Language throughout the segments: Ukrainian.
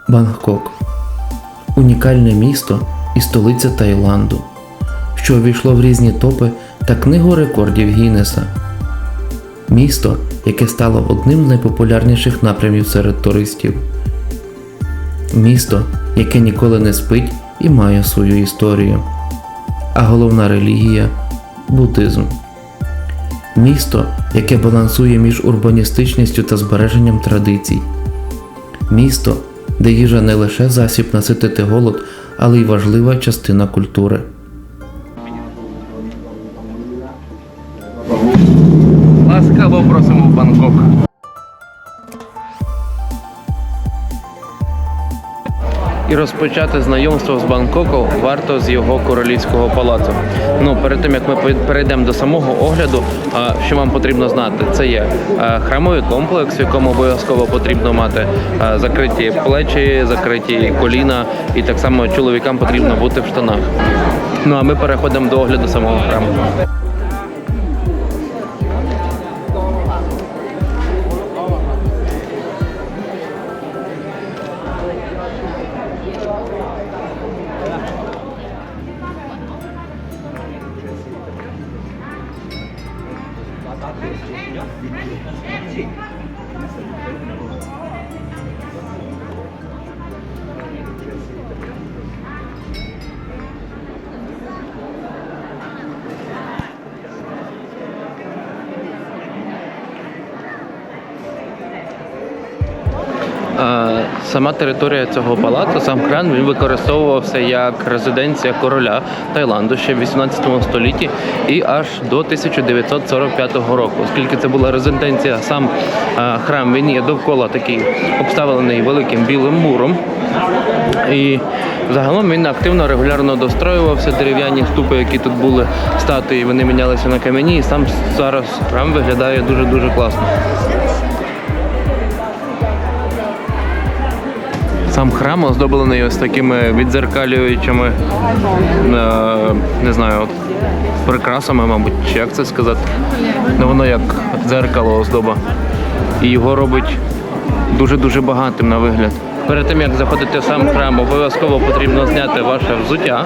Бангкок – унікальне місто і столиця Таїланду, що увійшло в різні топи та книгу рекордів Гіннеса. Місто, яке стало одним з найпопулярніших напрямів серед туристів. Місто, яке ніколи не спить і має свою історію. А головна релігія – буддизм. Місто, яке балансує між урбаністичністю та збереженням традицій. Місто, де їжа не лише засіб наситити голод, але й важлива частина культури. Ласкаво просимо в Бангкок. І розпочати знайомство з Бангкоком варто з його королівського палацу. Перед тим, як ми перейдемо до самого огляду, що вам потрібно знати, це є храмовий комплекс, в якому обов'язково потрібно мати закриті плечі, закриті коліна, і так само чоловікам потрібно бути в штанах. А ми переходимо до огляду самого храму. Сама територія цього палацу, сам храм, він використовувався як резиденція короля Таїланду ще в 18 столітті і аж до 1945 року. Оскільки це була резиденція, сам храм, він є довкола такий обставлений великим білим муром. І загалом він активно, регулярно достроювався, дерев'яні ступи, які тут були, статуї, вони мінялися на кам'яні, і сам зараз храм виглядає дуже-дуже класно. Сам храм оздоблений ось такими віддзеркалюючими, не знаю, прикрасами, мабуть, чи як це сказати. Воно як дзеркало оздоба. І його робить дуже-дуже багатим на вигляд. Перед тим, як заходити в сам храм, обов'язково потрібно зняти ваше взуття.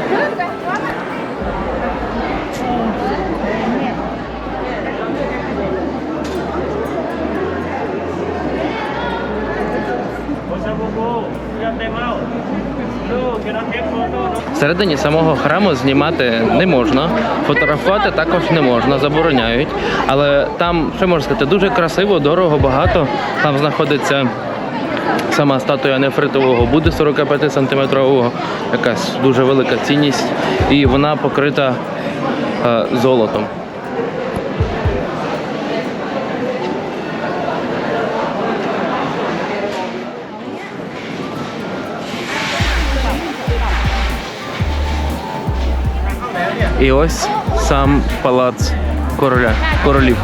Всередині самого храму знімати не можна, фотографувати також не можна, забороняють. Але там, що можна сказати, дуже красиво, дорого, багато. Там знаходиться сама статуя нефритового Будди 45-сантиметрового, якась дуже велика цінність, і вона покрита золотом. І ось сам палац королів.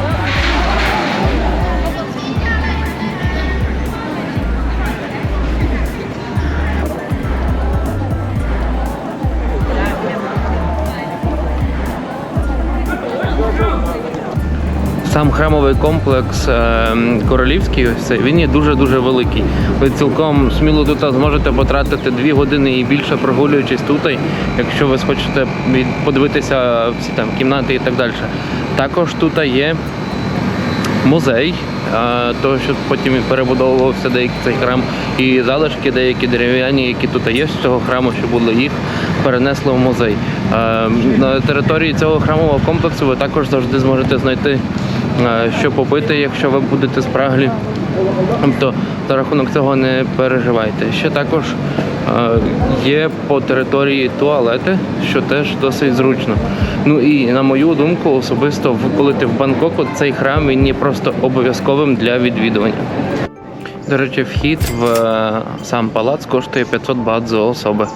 Сам храмовий комплекс королівський, він є дуже-дуже великий. Ви цілком сміло тут зможете потратити 2 години і більше, прогулюючись тут, якщо ви хочете подивитися всі там кімнати і так далі. Також тут є музей, того, що потім перебудовувався цей храм, і залишки деякі дерев'яні, які тут є з цього храму, що були, їх перенесли в музей. На території цього храмового комплексу ви також завжди зможете знайти, що попити, якщо ви будете спраглі. Тобто, за рахунок цього не переживайте. Ще також є по території туалети, що теж досить зручно. І на мою думку, особисто, коли ти в Бангкоку, цей храм, він є просто обов'язковим для відвідування. До речі, вхід в сам палац коштує 500 бат за особи.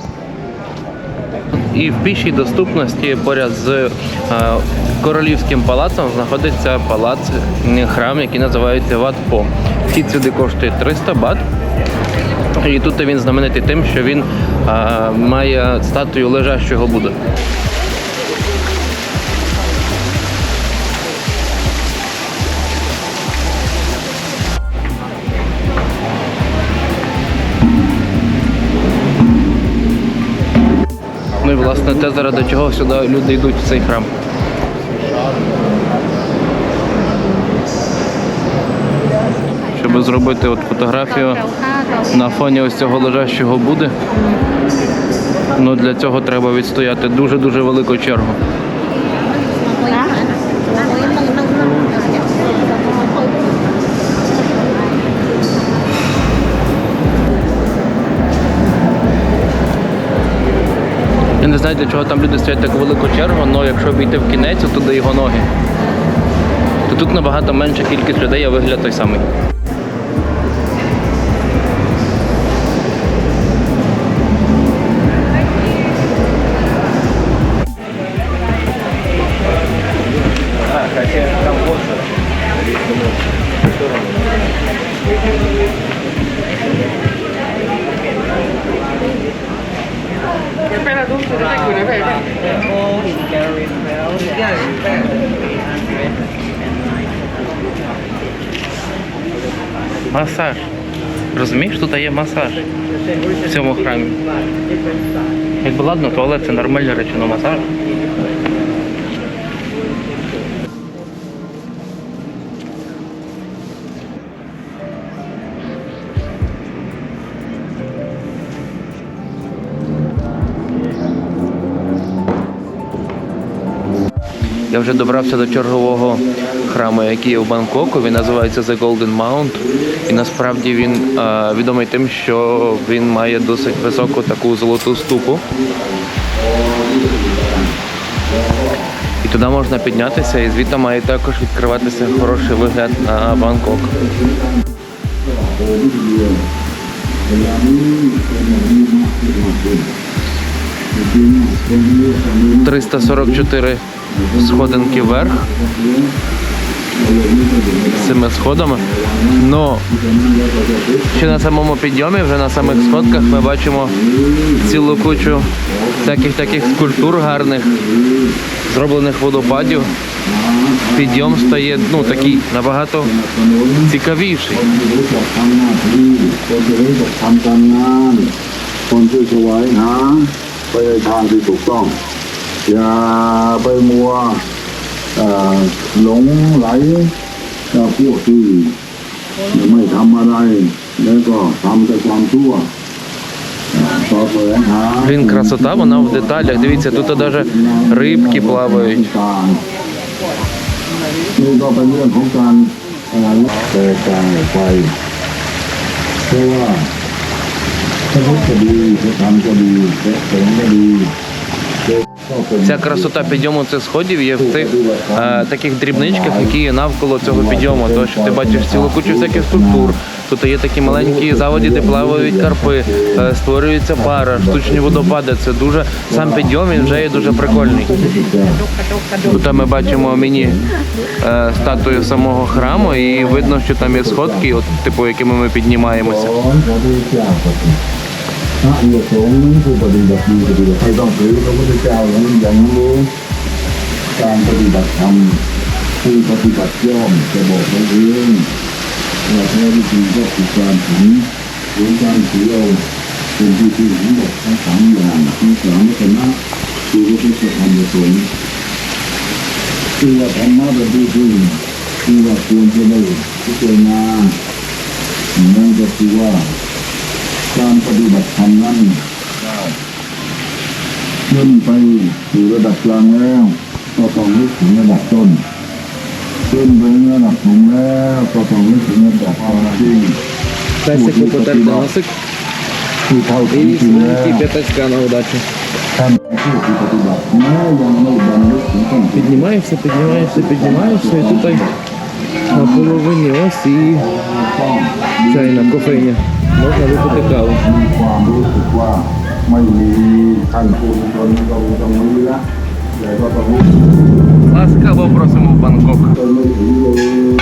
І в пішій доступності поряд з королівським палацом знаходиться храм, який називається Wat Po. Вхід сюди коштує 300 бат. І тут він знаменитий тим, що він має статую лежачого Будди. Ну і власне те, заради чого сюди люди йдуть в цей храм. Щоб зробити от фотографію на фоні ось цього лежащого Будди, ну для цього треба відстояти дуже-дуже велику чергу. Я не знаю, для чого там люди стоять таку велику чергу, але якщо обійти в кінець, туди його ноги, то тут набагато менша кількість людей, а вигляд той самий. Масаж. Розумієш, тут є масаж в цьому храмі. Якби ладно, туалет це нормальна речі, але масаж. Я вже добрався до чергового храму, який є в Бангкоку. Він називається The Golden Mount. І насправді він відомий тим, що він має досить високу таку золоту ступу. І туди можна піднятися, і звідти має також відкриватися хороший вигляд на Бангкок. – 344 сходинки вверх цими сходами. Но ще на самому підйомі, вже на самих сходках ми бачимо цілу кучу всяких таких скульптур гарних, зроблених водопадів. Підйом стає такий набагато цікавіший. คนที่ถวายหาไปในทางที่ถูกต้องอย่าไปมัวหลงไหลกับพวกที่ไม่ทำอะไรแล้วก็ทำแต่ความชั่ว Блін, красота, вона в деталях. Дивіться, тут навіть рибки плавають. นี่ก็เป็นเรื่องของการเปิดการไฟเพราะว่า Ця красота підйому цих сходів є в цих таких дрібничках, які є навколо цього підйому. Тому що ти бачиш цілу кучу всяких структур. Тут є такі маленькі заводи, де плавають карпи, створюється пара, штучні водопади. Це дуже сам підйом, він вже є дуже прикольний. Тут ми бачимо міні-статую самого храму і видно, що там є сходки, от, типу, якими ми піднімаємося. พระเอกสงฆ์ผู้ปฏิบัติดีปฏิบัติไม่ต้องถือพระพุทธเจ้าอย่างรู้การปฏิบัติธรรมผู้ปฏิบัติย่อมจะบอกเราเองว่าแท้วิธีก็คือการถึงหรือการถือเอาเป็นที่ที่ทั้งหมดทั้งสามอย่างทั้งสามคณะคือพระพุทธธรรมสงฆ์คือว่าธรรมะเป็นที่พึ่งคือว่าควรจะได้พิจารณานั่นก็คือว่าการปฏิบัติธรรมนั้นขึ้นไปสู่ระดับกลางแล้วก็ต้องนึกถึงระดับต้นขึ้นไประดับสูงแล้วก็ต้องนึกถึงระดับความจริงที่เท่าที่จริงแล้วท่านผู้ที่ปฏิบัติแม้ยังไม่บรรลุถึงขั้น Піднімаєшся, піднімаєшся, піднімаєшся, і тут на половині ось і чайна кофейня. Можна випити каву. มีความรู้สึกว่าไม่มีท่านผู้ชนก็ตรงนี้ละแต่ก็ต้องรู้ Ласкаво просимо в Бангкок. จนไม่ถึงเลย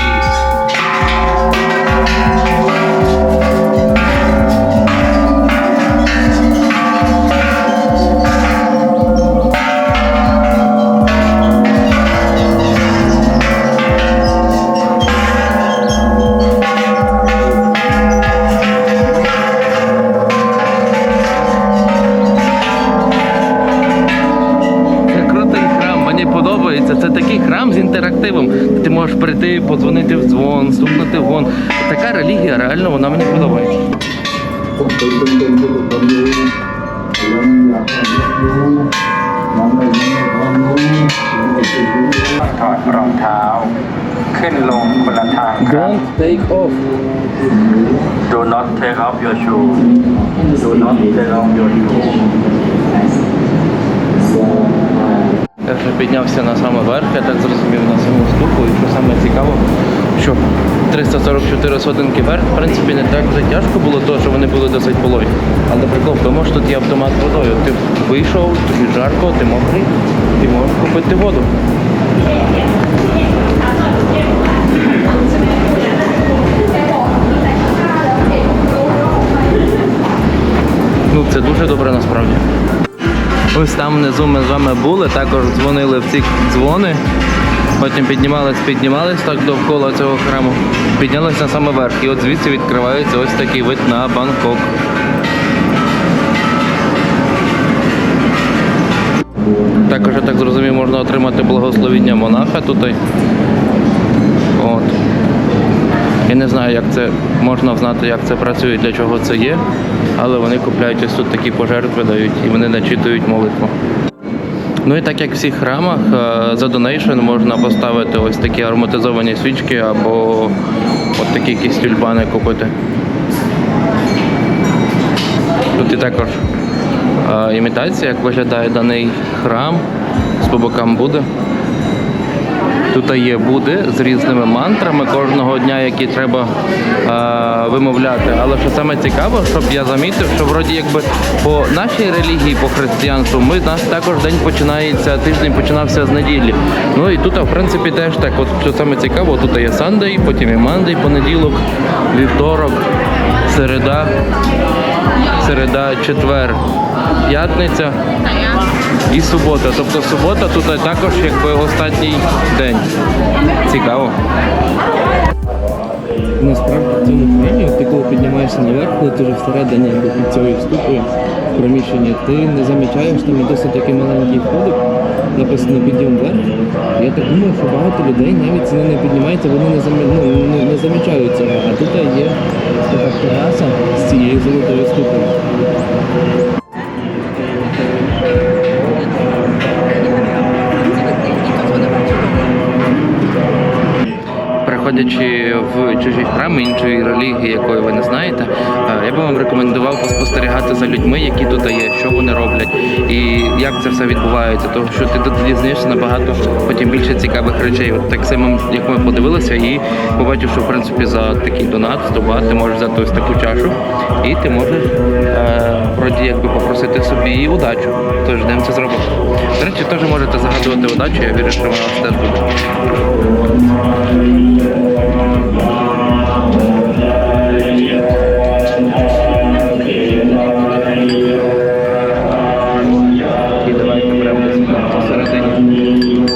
Ось піти, подзвонити в дзвон, стукнути в гон. Така релігія, реально, вона мені подобається. พวกเป็นทุกคนรู้แล้วอยากให้รู้มองได้ไม่ความรู้ไม่เป็นรู้ ถอดรองเท้า ขึ้นลงคนละทางครับ Don't take off. Do not take off your shoe Do not take off your shoe Я вже піднявся на самий верх, я так зрозумів, на саму ступу. І що саме цікаво, що 344 сходинки вверх, в принципі, не так вже тяжко було, тому що вони були досить пологі. Але прикол в тому, що тут є автомат з водою. Ти вийшов, тобі жарко, ти мокрий, ти можеш купити воду. Ну, це дуже добре насправді. Ось там внизу ми з вами були, також дзвонили в ці дзвони. Потім піднімались так довкола цього храму. Піднялися на саме верх. І от звідси відкривається ось такий вид на Бангкок. Також, я так зрозумів, можна отримати благословіння монаха тут. От. Я не знаю, як це можна знати, як це працює, для чого це є, але вони купляють ось тут такі пожертви дають і вони начитують молитву. Ну і так як в всіх храмах, за донейшн можна поставити ось такі ароматизовані свічки або от такі якісь тюльпани купити. Тут і також імітація, як виглядає даний храм, з по бокам Будди. Тут є Будди з різними мантрами кожного дня, які треба вимовляти. Але що саме цікаво, щоб я замітив, що вроді якби по нашій релігії, по християнству, у нас також день починається, тиждень починався з неділі. Ну і тут, в принципі, теж так. От що саме цікаво, тут є Сандей, потім є Мандей, понеділок, вівторок, середа, четвер, п'ятниця і субота. Тобто субота тут також якби останній день. Цікаво. Насправді в цьому храмі, ти коли піднімаєшся наверх, коли ти вже всередині під цією ступою в приміщенні, ти не замічаєш, там є досить такий маленький входик, написано «Підйом вверх». Я так думаю, що багато людей навіть сюди не піднімаються, вони не замічають цього. А тут є така тераса з цією золотою ступою. Приходячи в чужі храми іншої релігії, якої ви не знаєте, я би вам рекомендував поспостерігати за людьми, які тут є, що вони роблять і як це все відбувається. Тому що ти тут дізнаєшся набагато потім більше цікавих речей. От так само, як ми подивилися, і побачив, що в принципі за такий донат, 100 бат, ти можеш взяти ось таку чашу, і ти можеш вроді якби попросити собі удачу. Тож йдемо це зробити. До речі, теж можете загадувати удачу, я вірю, що вона у вас теж буде. І давайте прямо десь посередині.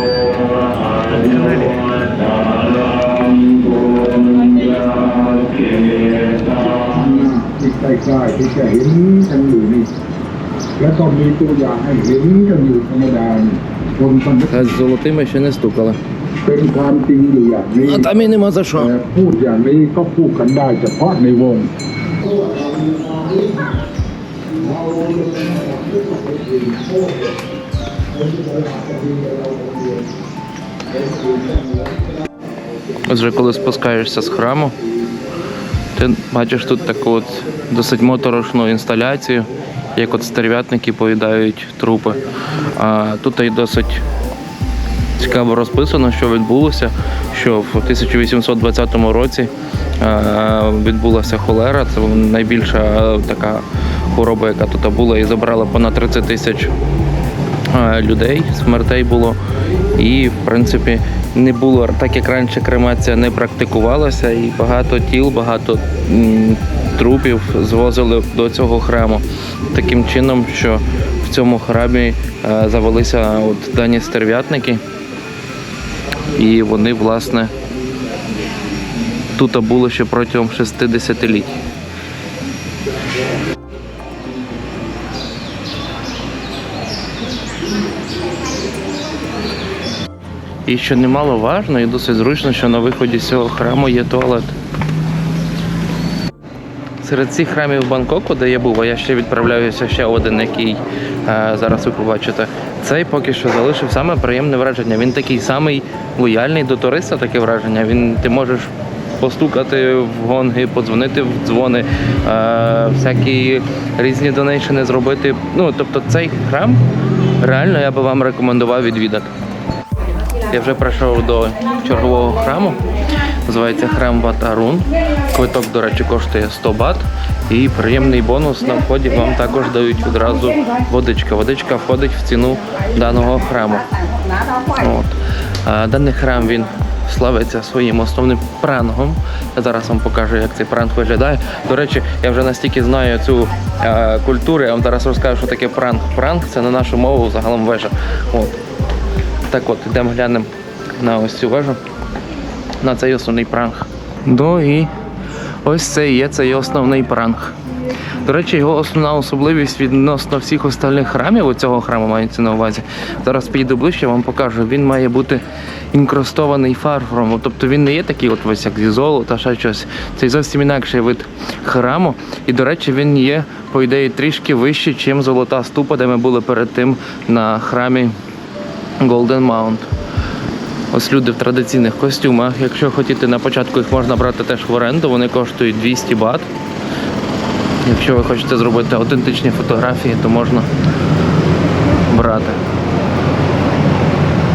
ใกล้ๆที่จะเห็นกันอยู่นี่แล้วก็มีตัวอย่างให้เห็นกันอยู่ธรรมดาคนคนนี้ З золотими ще не стукали. เป็นความจริงอยู่อย่างนี้ А там і нема за що. แต่พูดอย่างนี้ก็พูดกันได้เฉพาะในวง Отже, коли спускаєшся з храму, ти бачиш тут таку от досить моторошну інсталяцію, як от стерв'ятники поїдають трупи. А тут і досить цікаво розписано, що відбулося, що в 1820 році відбулася холера, це найбільша така хвороба, яка тут була, і забрала понад 30 тисяч людей, смертей було. І, в принципі, не було, так як раніше кремація не практикувалася, і багато тіл, багато трупів звозили до цього храму. Таким чином, що в цьому храмі завелися от дані стерв'ятники, і вони, власне, тут були ще протягом 60-літь. І що немаловажно і досить зручно, що на виході з цього храму є туалет. Серед цих храмів Бангкоку, де я був, а я ще відправляюся ще один, який зараз ви побачите, цей поки що залишив саме приємне враження. Він такий самий лояльний до туриста, таке враження. Ти можеш постукати в гонги, подзвонити в дзвони, всякі різні донейшени зробити. Ну, тобто цей храм реально я би вам рекомендував відвідати. Я вже прийшов до чергового храму. Називається храм Wat Arun. Квиток, до речі, коштує 100 бат. І приємний бонус на вході вам також дають відразу водичка. Водичка входить в ціну даного храму. От. Даний храм, він славиться своїм основним прангом. Я зараз вам покажу, як цей пранг виглядає. До речі, я вже настільки знаю цю культуру, я вам зараз розкажу, що таке пранг. Пранг – це на нашу мову загалом вежа. От. Так от, йдемо глянемо на ось цю вежу, на цей основний пранг. І ось це є цей основний пранг. До речі, його основна особливість відносно всіх остальних храмів, у цього храму мається на увазі. Зараз підійду ближче, вам покажу. Він має бути інкрустований фарфором. Тобто він не є такий от ось як зі золота, ще щось. Це зовсім інакший вид храму. І, до речі, він є, по ідеї, трішки вищий, ніж золота ступа, де ми були перед тим на храмі Golden Mount. Ось люди в традиційних костюмах. Якщо хотіте, на початку їх можна брати теж в оренду, вони коштують 200 бат. Якщо ви хочете зробити автентичні фотографії, то можна брати.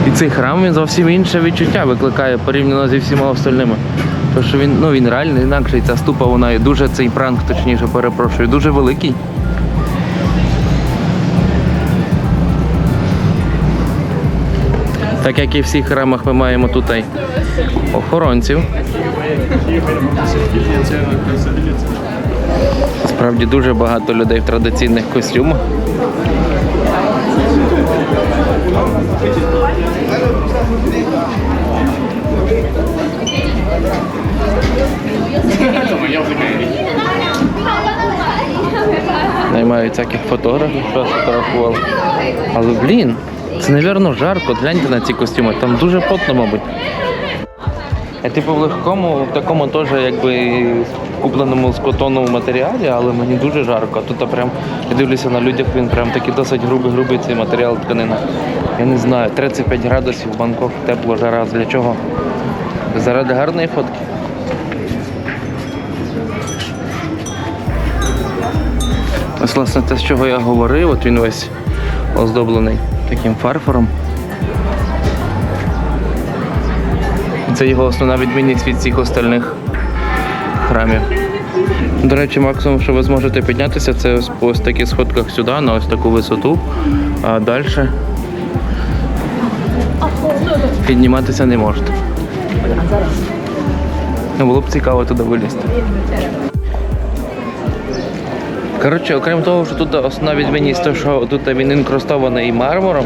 І цей храм, він зовсім інше відчуття викликає порівняно зі всіма остальними. Тому що він реально інакший. Ця ступа, вона є дуже, цей пранг, точніше, перепрошую, дуже великий. Так як і в всіх храмах ми маємо тут охоронців. Справді дуже багато людей в традиційних костюмах. Наймають всяких фотографів, що фотографували. Але, це, напевно, жарко. Гляньте на ці костюми. Там дуже потно, мабуть. Я типу в легкому, в такому теж якби купленому з котону матеріалі, але мені дуже жарко. Тут прям, я дивлюся на людях, він прям такий досить грубий цей матеріал, тканина. Я не знаю, 35 градусів, Бангкок, тепло, жара. Для чого? Заради гарної фотки. Ось, власне, те, з чого я говорив, от він весь оздоблений таким фарфором. Це його основна відмінність від всіх остальних храмів. До речі, максимум, що ви зможете піднятися, це ось по ось таких сходках сюди, на ось таку висоту, а далі підніматися не можете. Було б цікаво туди вилізти. Коротше, окрім того, що тут основна відмінність, то, що тут він інкрустований мармуром,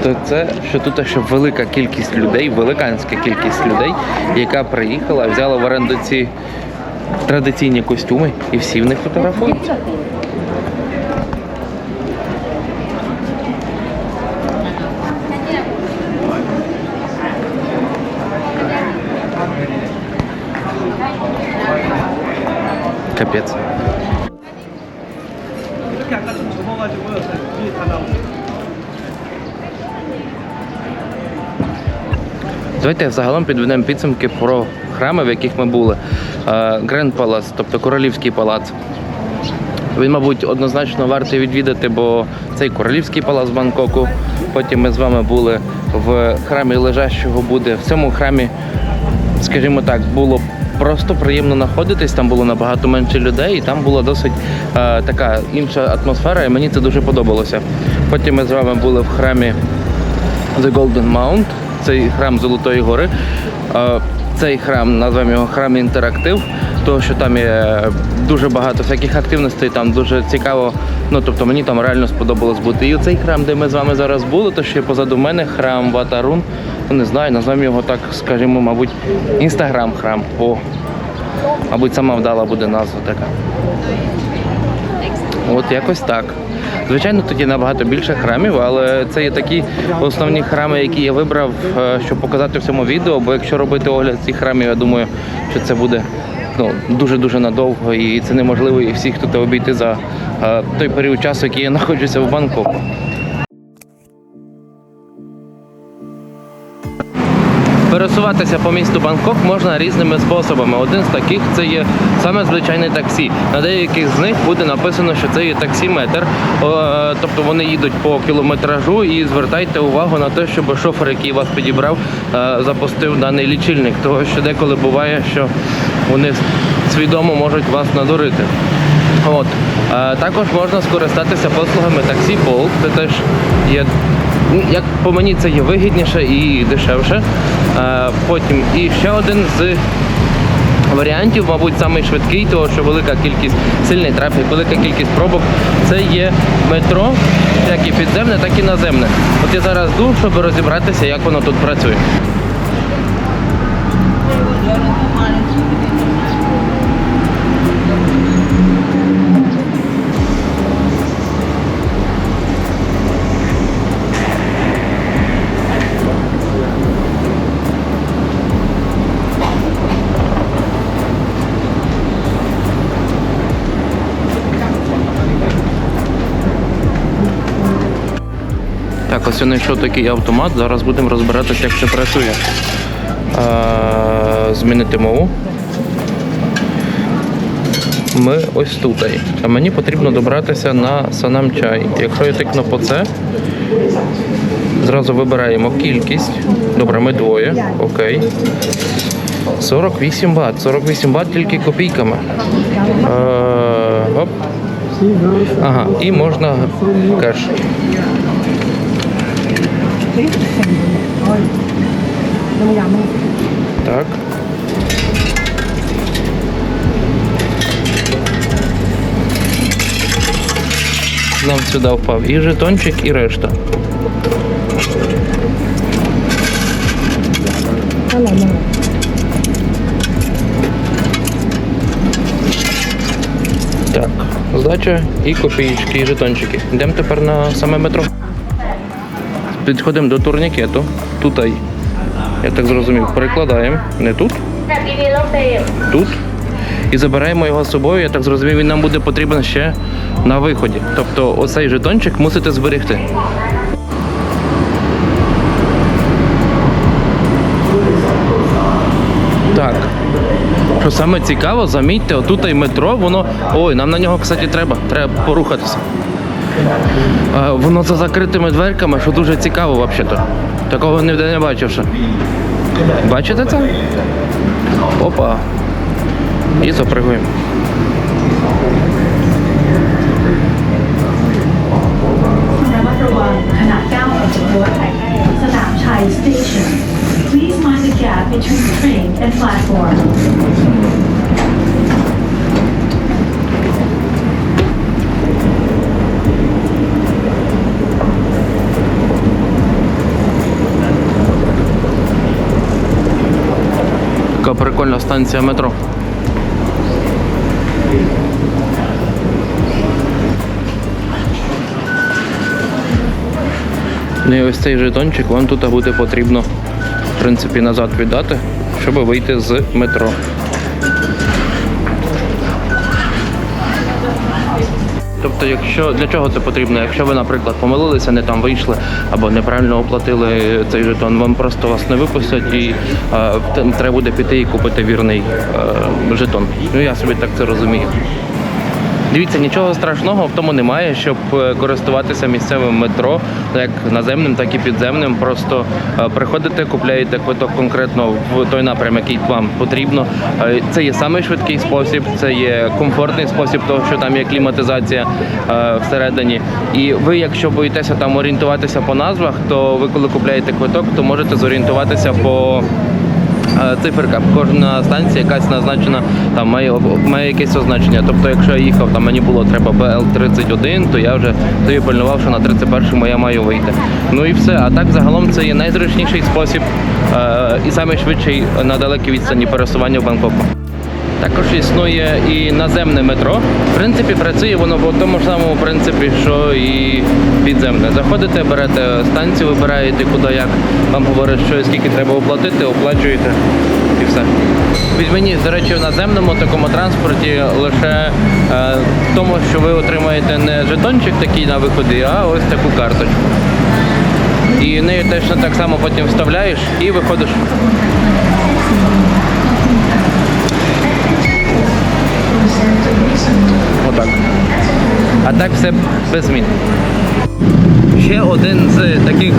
то це, що тут ще велика кількість людей, великанська кількість людей, яка приїхала, взяла в оренду ці традиційні костюми і всі в них фотографуються. Капець. Давайте загалом підведемо підсумки про храми, в яких ми були. Grand Palace, тобто Королівський палац. Він, мабуть, однозначно вартий відвідати, бо цей Королівський палац Бангкоку. Потім ми з вами були в храмі Лежащого Будди. В цьому храмі, скажімо так, було просто приємно знаходитись, там було набагато менше людей, і там була досить така інша атмосфера, і мені це дуже подобалося. Потім ми з вами були в храмі The Golden Mount, цей храм Золотої гори. Цей храм, назвемо його храм інтерактив, тому що там є дуже багато всяких активностей, там дуже цікаво, тобто мені там реально сподобалось бути. І цей храм, де ми з вами зараз були, то ще позаду мене храм Wat Arun, не знаю, назвемо його так, скажімо, мабуть, інстаграм-храм, мабуть, сама вдала буде назва така. От якось так. Звичайно, тут є набагато більше храмів, але це є такі основні храми, які я вибрав, щоб показати в цьому відео, бо якщо робити огляд цих храмів, я думаю, що це буде дуже-дуже надовго і це неможливо і всіх тут обійти за той період часу, який я знаходжуся в Бангкоку. Пересуватися по місту Бангкок можна різними способами. Один з таких – це є саме звичайне таксі. На деяких з них буде написано, що це є таксіметр, тобто вони їдуть по кілометражу, і звертайте увагу на те, щоб шофер, який вас підібрав, запустив даний лічильник, тому що деколи буває, що вони свідомо можуть вас надурити. Також можна скористатися послугами таксі Bolt, це теж є, як по мені, це є вигідніше і дешевше. Потім і ще один з варіантів, мабуть, самий швидкий, тому що велика кількість, сильний трафік, велика кількість пробок, це є метро, як і підземне, так і наземне. От я зараз йду, щоб розібратися, як воно тут працює. Так, ось я знайшов такий автомат, зараз будемо розбиратися, як це працює. Змінити мову. Ми ось тут. А мені потрібно добратися на Санам Чай. Якщо я тикну по це, зразу вибираємо кількість. Добре, ми двоє. Окей. 48 бат. 48 бат тільки копійками. Оп. Ага, і можна кеш. Так. Нам сюди впав і жетончик, і решта. Так, здача і копійки, і жетончики. Йдемо тепер на саме метро. Підходимо до турнікету. Тут, я так зрозумів, перекладаємо. Не тут. Тут. І забираємо його з собою. Я так зрозумів, він нам буде потрібен ще на виході. Тобто оцей жетончик мусите зберегти. Так. Що саме цікаво, замітьте, отут і метро, воно... Ой, нам на нього, кстати, треба порухатися. Воно за закритими дверками, що дуже цікаво взагалі-то. Такого ніде не бачив ще. Бачите це? Опа. І запригуємо. Please mind the gap between the train and platform. Така прикольна станція метро. Ну і ось цей жетончик вам тут буде потрібно, в принципі, назад віддати, щоб вийти з метро. Тобто, якщо для чого це потрібно? Якщо ви, наприклад, помилилися, не там вийшли або неправильно оплатили цей жетон, вам просто вас не випустять і треба буде піти і купити вірний жетон. Ну я собі так це розумію. Дивіться, нічого страшного в тому немає, щоб користуватися місцевим метро, як наземним, так і підземним. Просто приходите, купляєте квиток конкретно в той напрям, який вам потрібно. Це є самий швидкий спосіб, це є комфортний спосіб, того, що там є кліматизація всередині. І ви, якщо боїтеся там орієнтуватися по назвах, то ви, коли купляєте квиток, то можете зорієнтуватися по циферка. Кожна станція якась назначена, там має якесь означення. Тобто, якщо я їхав, там мені було треба БЛ-31, то я вже тоді пильнував, що на 31-му я маю вийти. Ну і все. А так загалом це є найзручніший спосіб і найшвидший на далекій відстані пересування в Бангкоку. Також існує і наземне метро. В принципі, працює воно по тому ж самому принципі, що і підземне. Заходите, берете станцію, вибираєте куди як. Вам говорять, що і скільки треба оплатити, оплачуєте і все. Візьміть, до речі, в наземному такому транспорті лише в тому, що ви отримаєте не жетончик такий на виході, а ось таку карточку. І нею точно так само потім вставляєш і виходиш. Отак. А так все без змін. Ще один з таких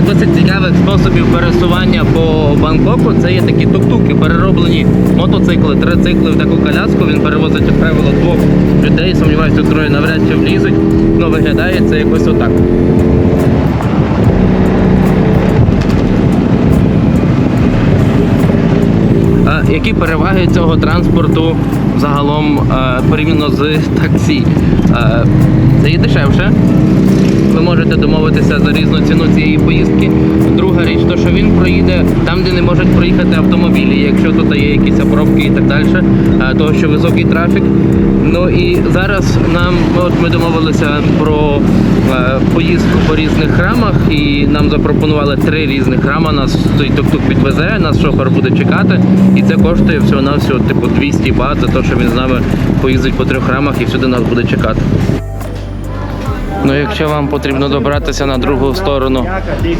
досить цікавих способів пересування по Бангкоку – це є такі тук-туки, перероблені мотоцикли, трицикли в таку коляску. Він перевозить, як правило, 2 людей. Сумніваюся, тут троє навряд чи влізуть. Ну, виглядає це якось отак. Які переваги цього транспорту загалом порівняно з таксі? Це є дешевше. Ви можете домовитися за різну ціну цієї поїздки. Друга річ, то що він проїде там, де не можуть проїхати автомобілі, якщо тут є якісь пробки і так далі, того що високий трафік. Ну і зараз ми домовилися про поїздку по різних храмах, і нам запропонували 3 різних храми. Нас той тук-тук підвезе, нас шофер буде чекати, і це коштує всього-навсього типу 200 бат за те, що він з нами поїздить по 3 храмах і всюди нас буде чекати. Ну, якщо вам потрібно добратися на другу сторону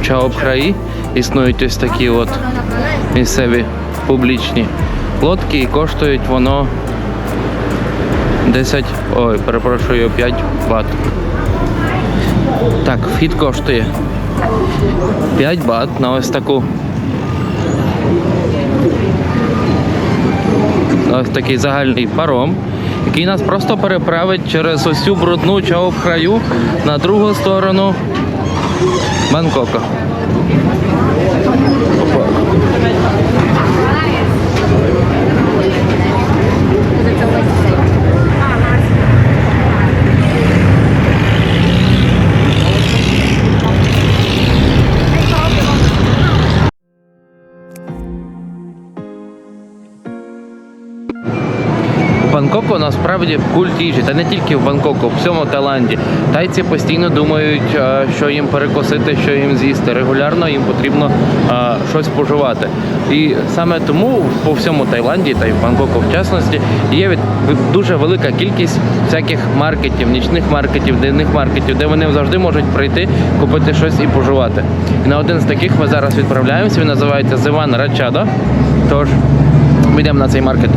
Чао-Пхраї, існують ось такі от місцеві публічні лодки, і коштують воно 5 бат. Так, вхід коштує 5 бат на ось таку. Ось такий загальний паром, який нас просто переправить через ось цю брудну Чао-Пхраю на другу сторону Бангкока. Бангкоку насправді культ їжі, та не тільки в Бангкоку, в всьому Таїланді. Тайці постійно думають, що їм перекусити, що їм з'їсти. Регулярно їм потрібно щось споживати. І саме тому по всьому Таїланді, та й в Бангкоку в частності, є дуже велика кількість всяких маркетів, нічних маркетів, денних маркетів, де вони завжди можуть прийти, купити щось і поживати. І на один з таких ми зараз відправляємося, він називається Зеван Рачада. Тож, ми йдемо на цей маркет.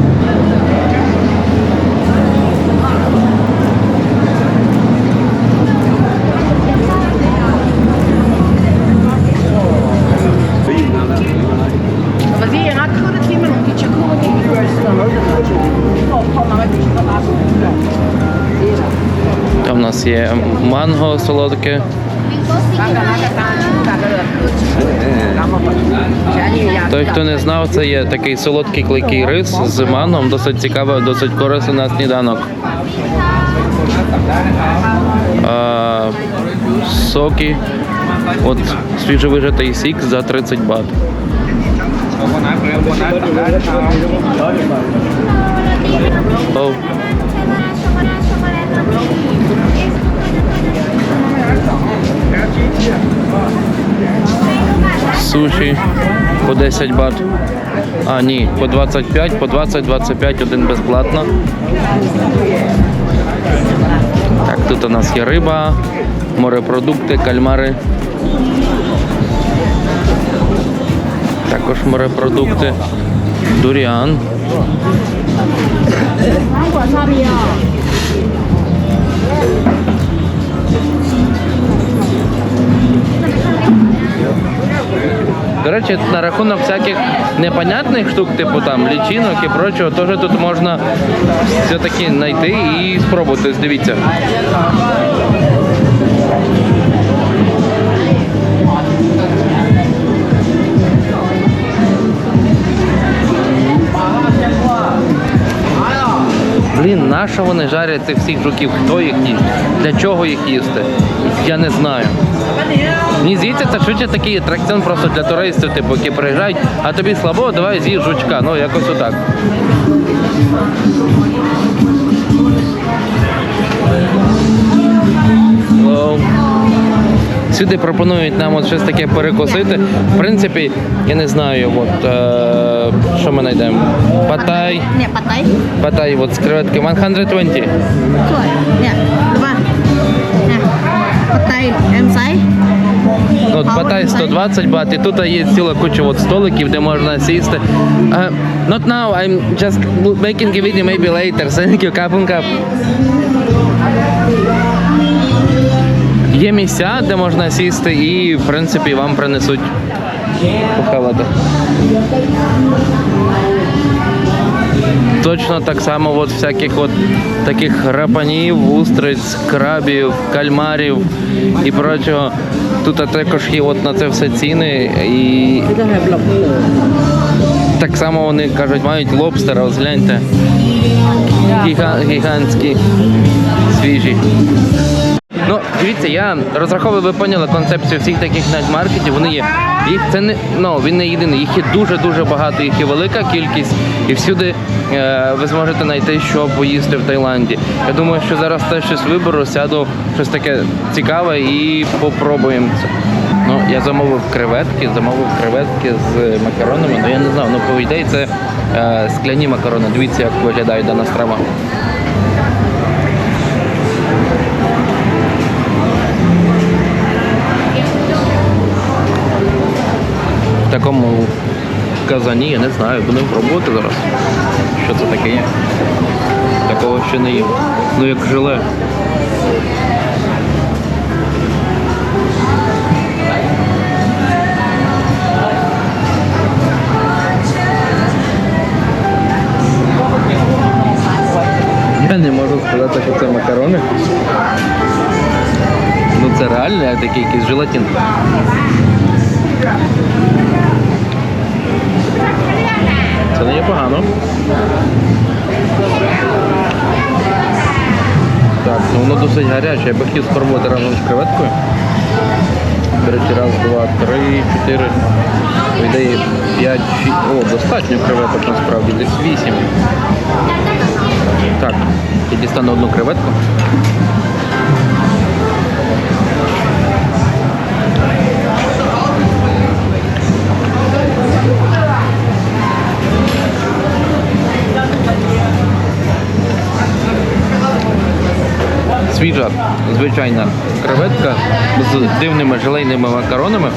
Там у нас є манго солодке. Той, хто не знав, це є такий солодкий клейкий рис з мангом, досить цікавий, досить корисний на сніданок. Соки, от свіжовижатий сік за 30 бат. Оу. Суші по 10 бат. А, ні, по 25, по 20-25 один безплатно. Так, тут у нас є риба, морепродукти, кальмари. Також морепродукти. Дуріан. До речі, на рахунок всяких непонятних штук, типу там лічинок і прочого, теж тут можна все-таки знайти і спробувати. Дивіться. Блін, на що вони жарять цих всіх жуків? Хто їх їсть? Для чого їх їсти? Я не знаю. Мені здається, це швидше такий атракціон просто для туристів, типу, які приїжджають, а тобі слабо, давай з'їж жучка. Ну, якось отак. Hello. Сюди пропонують нам от щось таке перекусити. В принципі, я не знаю, от, що ми знайдемо. Патай. Nè, bạch tấy. Патай, от з креветки 120. Rồi. Nè, đúng không? Nè, bạch tây em sấy. Ну, от Патай 120 бат, і тут є ціла куча от столиків, де можна сісти. Not now, I'm just making a video, maybe later. Thank you, капунка. Є місця, де можна сісти і, в принципі, вам принесуть похавати. Точно так само от всяких от таких рапанів, устриць, крабів, кальмарів і прочого. Тут також є от на це все ціни і так само вони кажуть, мають лобстера, ось гляньте. Гігантські, свіжі. Ну, дивіться, я розраховую, ви поняли концепцію всіх таких найтмаркетів, вони є. Їх це не, він не єдиний, їх є дуже-дуже багато, їх є велика кількість, і всюди ви зможете знайти, що поїсти в Таїланді. Я думаю, що зараз теж щось виберу, сяду щось таке цікаве і попробуємо це. Ну, я замовив креветки з макаронами, я не знаю, по ідеї це скляні макарони. Дивіться, як виглядає дана страва. В такому казані, я не знаю, будемо пробувати зараз. Що це таке є? Такого ще не їв. Ну як желе. Я не можу сказати, що це макарони. Ну це реально такий якийсь желатин. Це не є погано. Так, воно досить гаряче, я би хотів спробувати разом з креветкою. До речі, раз, два, три, чотири, по ідеї 5, 6, достатньо креветок насправді, десь 8. Так, я дістану одну креветку. Свіжа, звичайна креветка з дивними желейними макаронами.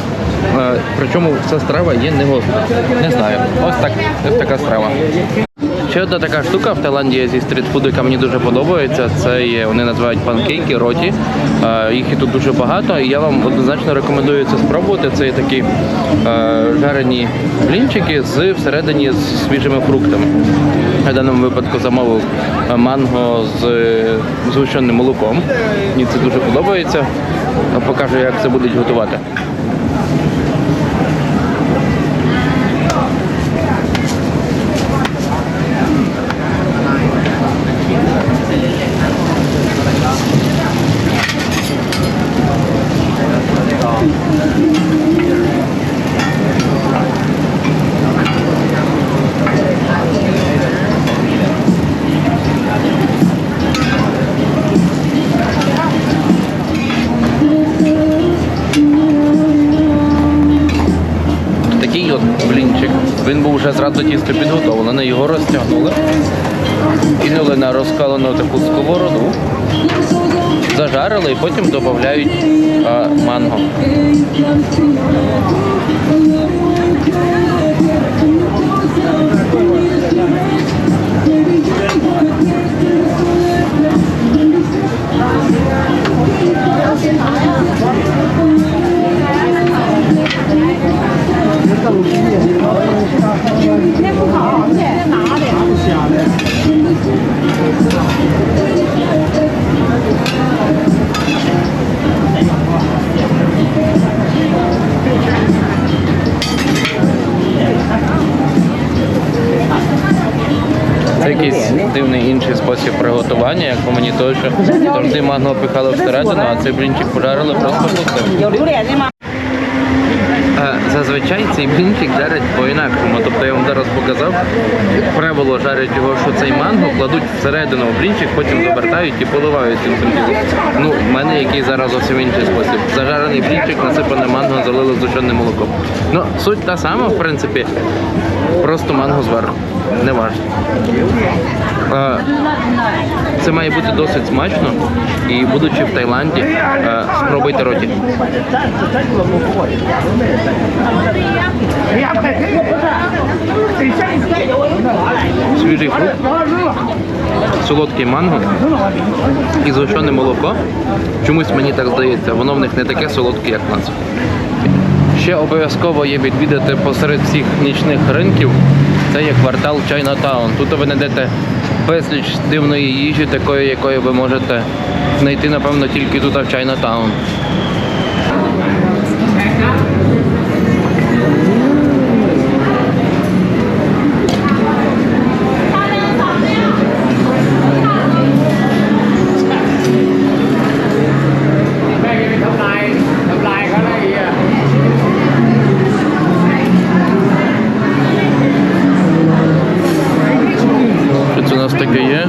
Причому ця страва є не гостра. Не знаю. Ось така страва. Ще одна така штука в Таїланді зі стрітфуду, яка мені дуже подобається, це є, вони називають панкейки, роті. Їх і тут дуже багато, і я вам однозначно рекомендую це спробувати. Це є такі жарені блінчики всередині з свіжими фруктами. Я в даному випадку замовив манго з згущеним молоком. Мені це дуже подобається. Покажу, як це будуть готувати. Такий от блінчик. Він був вже зразу тісто підготовлений, його розтягнули, кинули на розкалену таку сковороду, зажарили і потім додають манго. інший спосіб приготування, як по мені то, що завжди манго пихали всередину, а цей блінчик пожарили просто пустим. Зазвичай цей блінчик жарять по-інакшому. Тобто я вам зараз показав, як правило, жарять його, що цей манго кладуть всередину в блінчик, потім завертають і поливають цим символом. Ну, в мене який зараз зовсім інший спосіб. Зажарений блінчик, насипане манго, залили згущеним молоком. Ну, суть та сама, в принципі, просто манго зверху. Не важко. Це має бути досить смачно, і будучи в Таїланді, спробуйте роті. Свіжий фрукт, солодкий манго і згущене молоко. Чомусь мені так здається, воно в них не таке солодке, як в нас. Ще обов'язково є відвідати посеред всіх нічних ринків. Це є квартал Чайнатаун. Тут ви знайдете безліч дивної їжі, такої, якої ви можете знайти, напевно, тільки тут в Чайнатаун. Що це у нас таке є?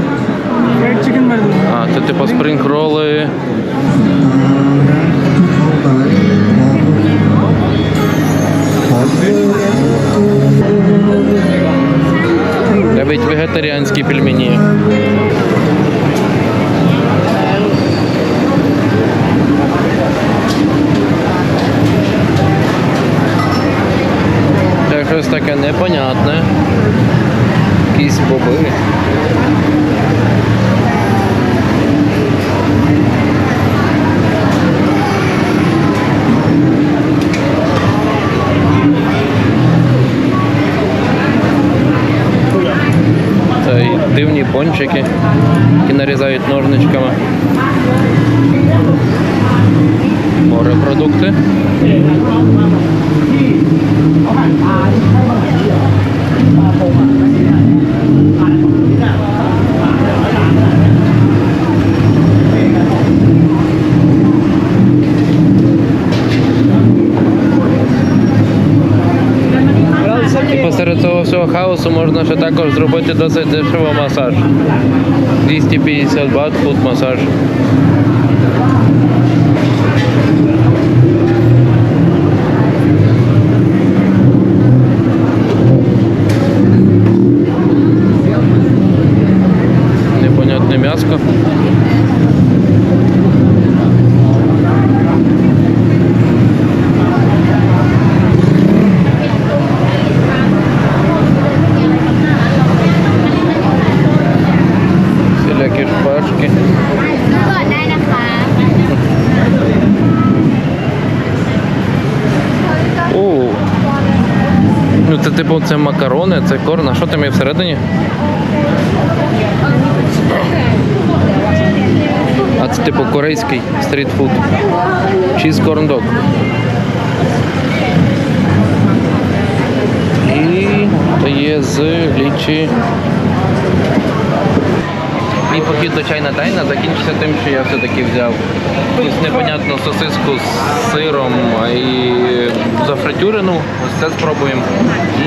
А, це типу спрінг-роли. Навіть вегетаріанські пельмені. Це щось таке непонятне. Якісь боби. Це і дивні пончики, які нарізають ножничками. Морепродукти. І посеред цього всього хаосу можна ще також зробити досить дешево масаж. 250 бат фут масаж. Непонятне м'яско. Всілякі шпажки. О, ну це типу це макарони, це корн. А що там є всередині? А це типу корейський стрітфуд. Чіз корн-дог. І це є з лічі. Мій похід до Чайнатайна закінчився тим, що я все-таки взяв якусь непонятну сосиску з сиром і зафритюрену, ось це спробуємо,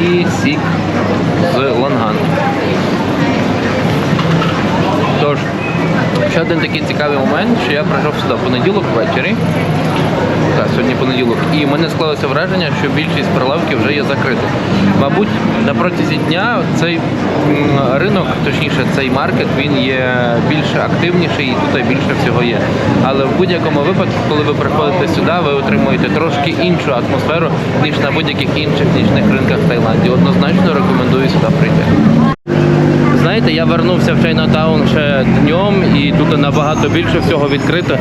і сік з ланган. Тож, ще один такий цікавий момент, що я прийшов сюди в понеділок ввечері. Так, сьогодні понеділок. І в мене склалося враження, що більшість прилавків вже є закритих. Мабуть, на протязі дня цей ринок, точніше цей маркет, він є більш активніший і тут більше всього є. Але в будь-якому випадку, коли ви приходите сюди, ви отримуєте трошки іншу атмосферу, ніж на будь-яких інших нічних ринках в Таїланді. Однозначно рекомендую сюди прийти. Знаєте, я вернувся в Чайнатаун ще днем, і тут набагато більше всього відкрито,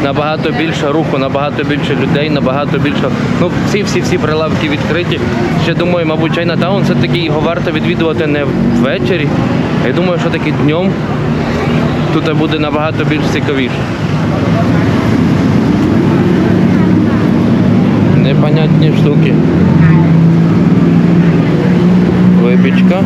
набагато більше руху, набагато більше людей, набагато більше... Ну, всі прилавки відкриті. Ще думаю, мабуть, Чайнатаун все-таки його варто відвідувати не ввечері. Я думаю, що таки днем тут буде набагато більш цікавіше. Непонятні штуки. Випічка.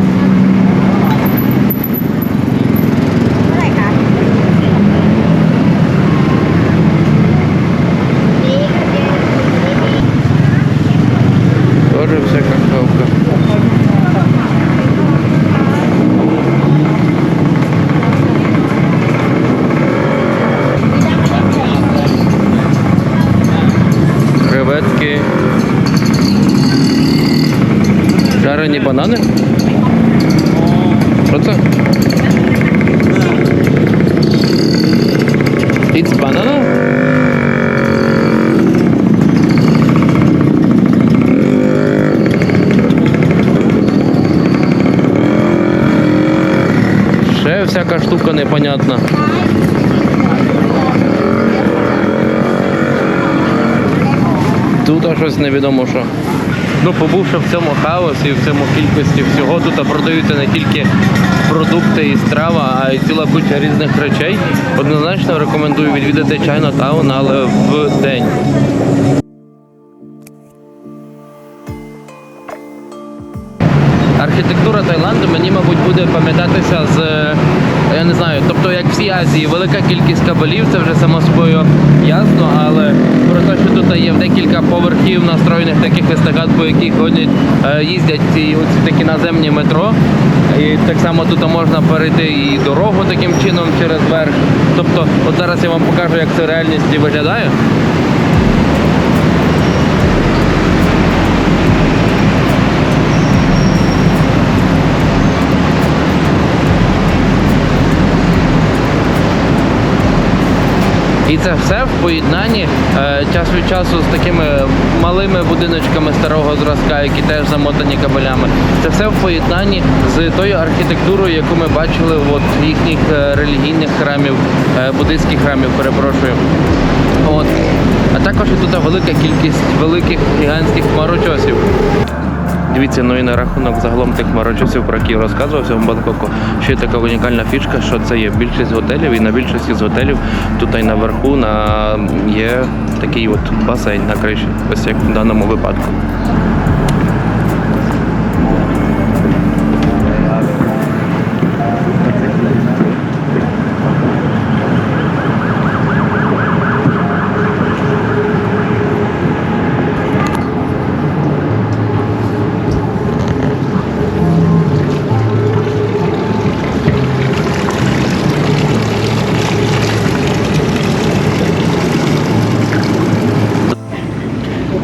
бананчики. Жарені банани? Що це? It's banana? Ще всяка штука непонятна. Тут щось невідомо що. Ну, побувши в цьому хаосі, в цьому кількості всього, тут продаються не тільки продукти і страва, а й ціла куча різних речей. Однозначно рекомендую відвідати Чайнатаун, але в день. Архітектура Таїланду мені, мабуть, буде пам'ятатися з, я не знаю, тобто як всій Азії, велика кількість кабелів, це вже само собою ясно, але про те, що тут є в декілька поверхів настроєних таких естакад, по яких ходять, їздять ці оці такі наземні метро. І так само тут можна перейти і дорогу таким чином через верх. Тобто, от зараз я вам покажу, як це в реальності виглядає. І це все в поєднанні час від часу з такими малими будиночками старого зразка, які теж замотані кабелями. Це все в поєднанні з тою архітектурою, яку ми бачили от їхніх релігійних храмів, буддистських храмів, перепрошую. От. А також і тут велика кількість великих гігантських хмарочосів. Дивіться, ну і на рахунок загалом тих хмарочосів, про які розказувався в Бангкоку, ще є така унікальна фішка, що це є більшість готелів, і на більшості з готелів тут і наверху є такий от басейн на криші, ось як в даному випадку.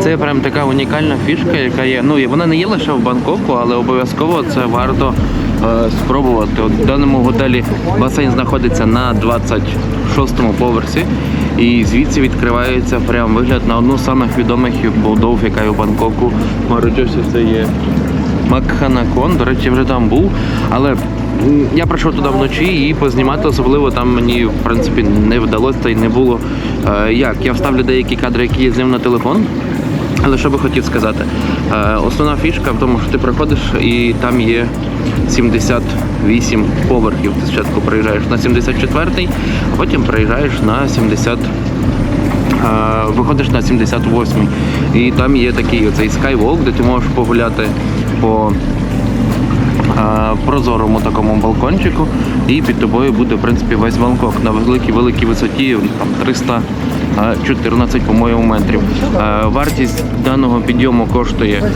Це прям така унікальна фішка, яка є. Ну, вона не є лише в Бангкоку, але обов'язково це варто спробувати. От в даному готелі басейн знаходиться на 26-му поверсі, і звідси відкривається прям вигляд на одну з самих відомих будов, яка є в Бангкоку. Хмарочосі це є Макханакон. До речі, я вже там був, але я прийшов туди вночі і познімати особливо там мені, в принципі, не вдалося та й не було як. Я вставлю деякі кадри, які я зняв на телефон. Але що би хотів сказати, основна фішка в тому, що ти приходиш і там є 78 поверхів. Ти спочатку приїжджаєш на 74-й, а потім приїжджаєш на 70, виходиш на 78-й. І там є такий оцей skywalk, де ти можеш погуляти по прозорому такому балкончику, і під тобою буде, в принципі, весь Бангкок на великій висоті, там 314, по-моєму, метрів. Вартість даного підйому коштує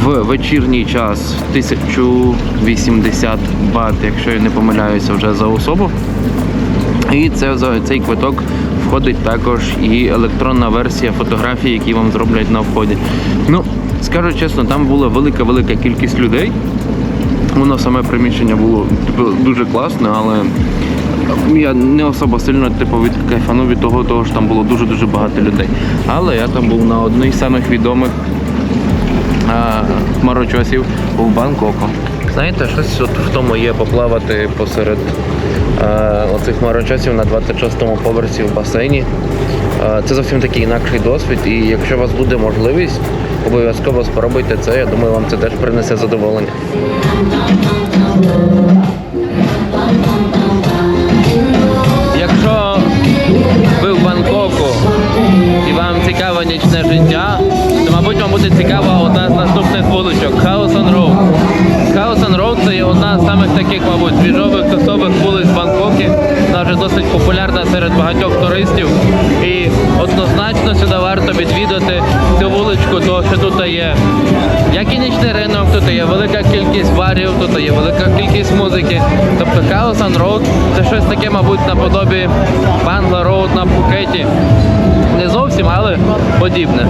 в вечірній час 1080 бат, якщо я не помиляюся, вже за особу. І за цей квиток входить також і електронна версія фотографій, які вам зроблять на вході. Ну, скажу чесно, там була велика кількість людей. Воно саме приміщення було дуже класне, але я не особо сильно кайфанув від того, що там було дуже багато людей. Але я там був на одній з самих відомих хмарочосів в Бангкоку. Знаєте, щось от в тому є поплавати посеред оцих хмарочосів на 26-му поверсі в басейні. Це зовсім такий інакший досвід, і якщо у вас буде можливість, обов'язково спробуйте це, я думаю, вам це теж принесе задоволення. Якщо ви в Бангкоку і вам цікаве нічне життя, то, мабуть, вам буде цікава одна з наступних вуличок – Khao San Road. Khao San Road – це є одна з самих таких, мабуть, двіжових, тусових вулиць в Бангкокі. Вона вже досить популярна серед багатьох туристів. І однозначно сюди варто відвідати цю вуличку, тому що тут є як і нічний ринок, тут є велика кількість барів, тут є велика кількість музики. Тобто Khao San Road – це щось таке, мабуть, наподобі Bangla Road на Пхукеті. Не зовсім, але подібне.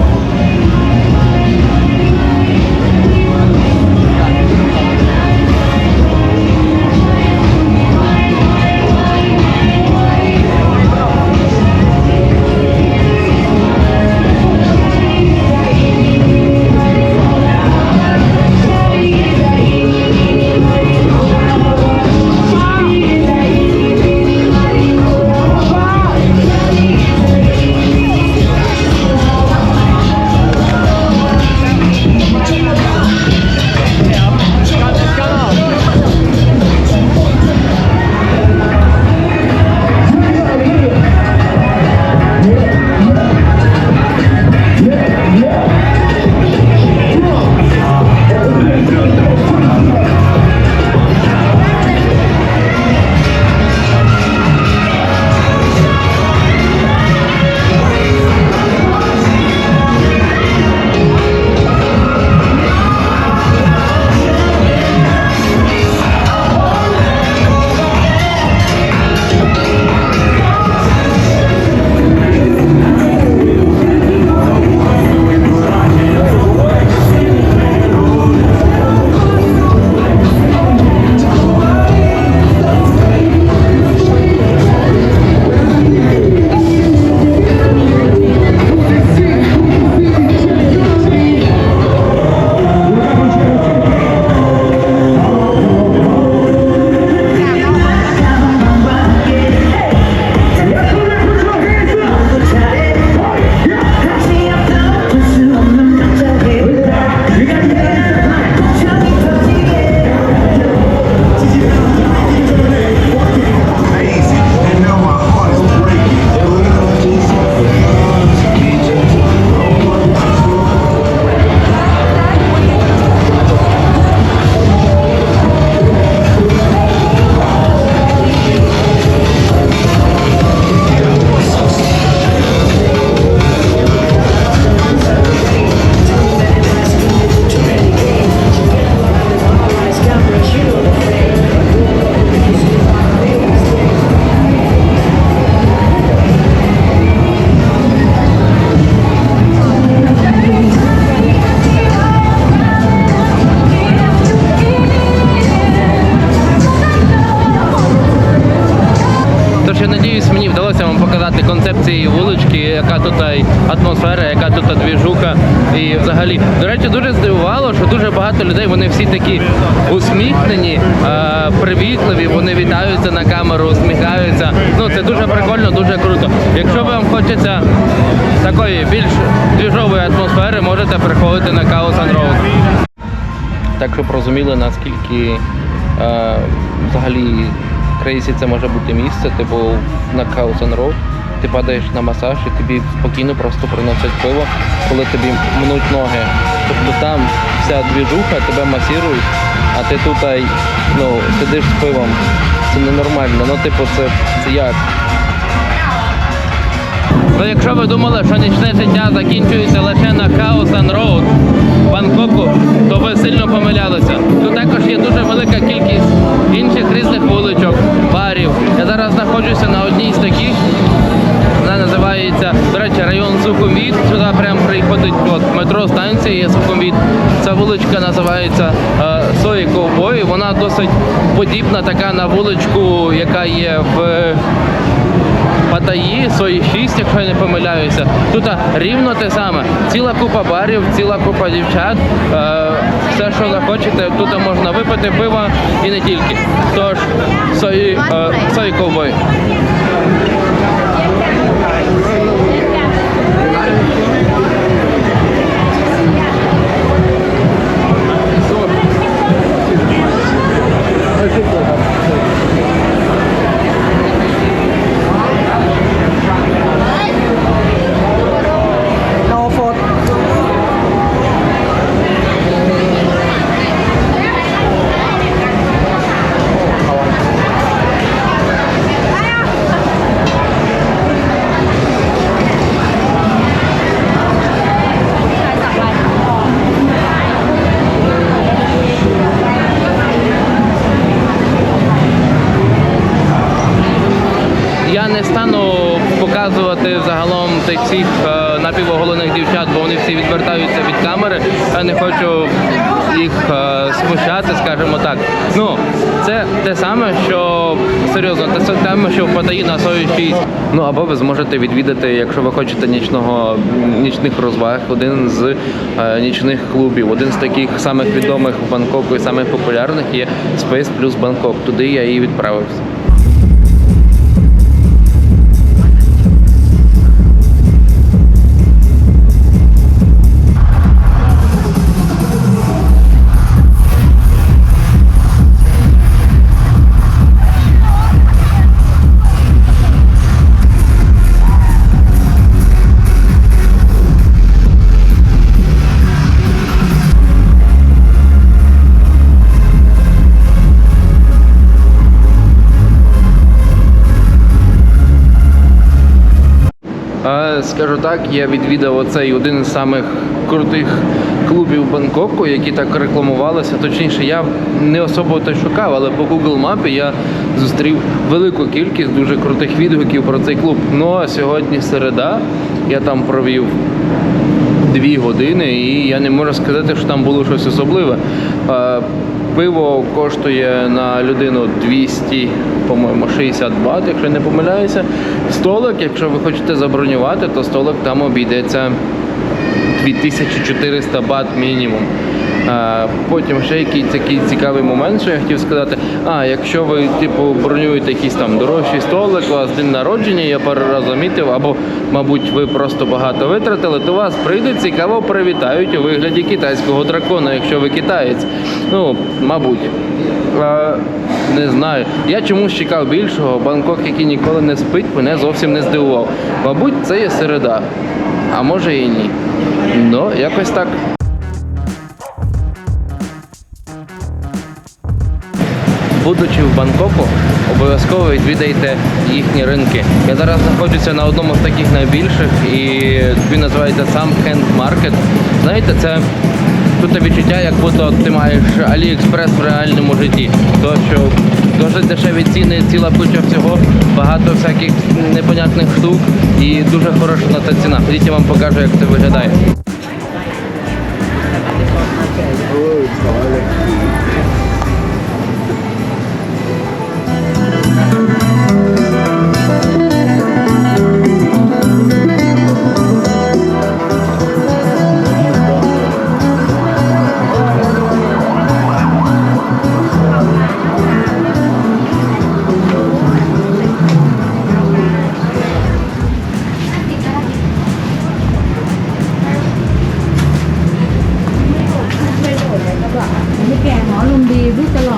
яка тут атмосфера, яка тут двіжуха. І взагалі, до речі, дуже здивувало, що дуже багато людей, вони всі такі усміхнені, привітливі, вони вітаються на камеру, усміхаються. Ну, це дуже прикольно, дуже круто. Якщо вам хочеться такої більш двіжової атмосфери, можете приходити на Chaos on Road. Так, щоб розуміли, наскільки взагалі крейсі це може бути місце, типу на Chaos on Road. Ти падаєш на масаж і тобі спокійно просто приносять пиво, коли тобі мнуть ноги. Тобто там вся двіжуха, тебе масірують, а ти тут сидиш з пивом. Це ненормально. Ну, типу, це як? Ну, якщо ви думали, що нічне життя закінчується лише на Chaos on Road в Бангкоку, то ви сильно помилялися. Тут також є дуже велика кількість інших різних вуличок, барів. Я зараз знаходжуся на одній з таких. Вона називається, до речі, район Сухумвіт. Сюди прямо приходить метро станція, є Сухумвіт. Ця вуличка називається Сої Ковбої. Вона досить подібна така на вуличку, яка є в Паттайі, Сої 6, якщо я не помиляюся. Тут рівно те саме. Ціла купа барів, ціла купа дівчат. Все, що захочете, тут можна випити пива і не тільки. Тож, Сої Ковбої. Я не стану показувати загалом тих всіх напівоголених дівчат, бо вони всі відвертаються від камери. Я не хочу їх смущати, скажімо так. Ну, це те саме, що серйозно, це те саме, що в Паттайі на Сої 6. Ну, або ви зможете відвідати, якщо ви хочете нічних розваг, один з нічних клубів. Один з таких самих відомих в Бангкоку і самих популярних є Space Plus Bangkok. Туди я і відправився. Скажу так, я відвідав оцей один з самих крутих клубів Бангкоку, які так рекламувалися. Точніше, я не особо то шукав, але по Google мапі я зустрів велику кількість дуже крутих відгуків про цей клуб. Ну а сьогодні середа, я там провів 2 години і я не можу сказати, що там було щось особливе. Пиво коштує на людину 200, по-моєму, 60 бат, якщо не помиляюся. Столик, якщо ви хочете забронювати, то столик там обійдеться 2400 бат мінімум. Потім ще якийсь такий цікавий момент, що я хотів сказати. Якщо ви бронюєте якийсь там дорожчий столик, у вас день народження, я пару разів замітив, або, мабуть, ви просто багато витратили, то вас прийдуть, цікаво привітають у вигляді китайського дракона, якщо ви китаєць. Ну, мабуть. Не знаю. Я чомусь чекав більшого. Бангкок, який ніколи не спить, мене зовсім не здивував. Мабуть, це є середа. А може і ні. Ну, якось так. Будучи в Бангкоку, обов'язково відвідайте їхні ринки. Я зараз знаходжуся на одному з таких найбільших, і він називається Samkheng Market. Знаєте, це тут відчуття, як будто ти маєш AliExpress в реальному житті. То, що дуже дешеві ціни, ціла куча всього, багато всяких непонятних штук і дуже хороша на це ціна. Ходіть, я вам покажу, як це виглядає.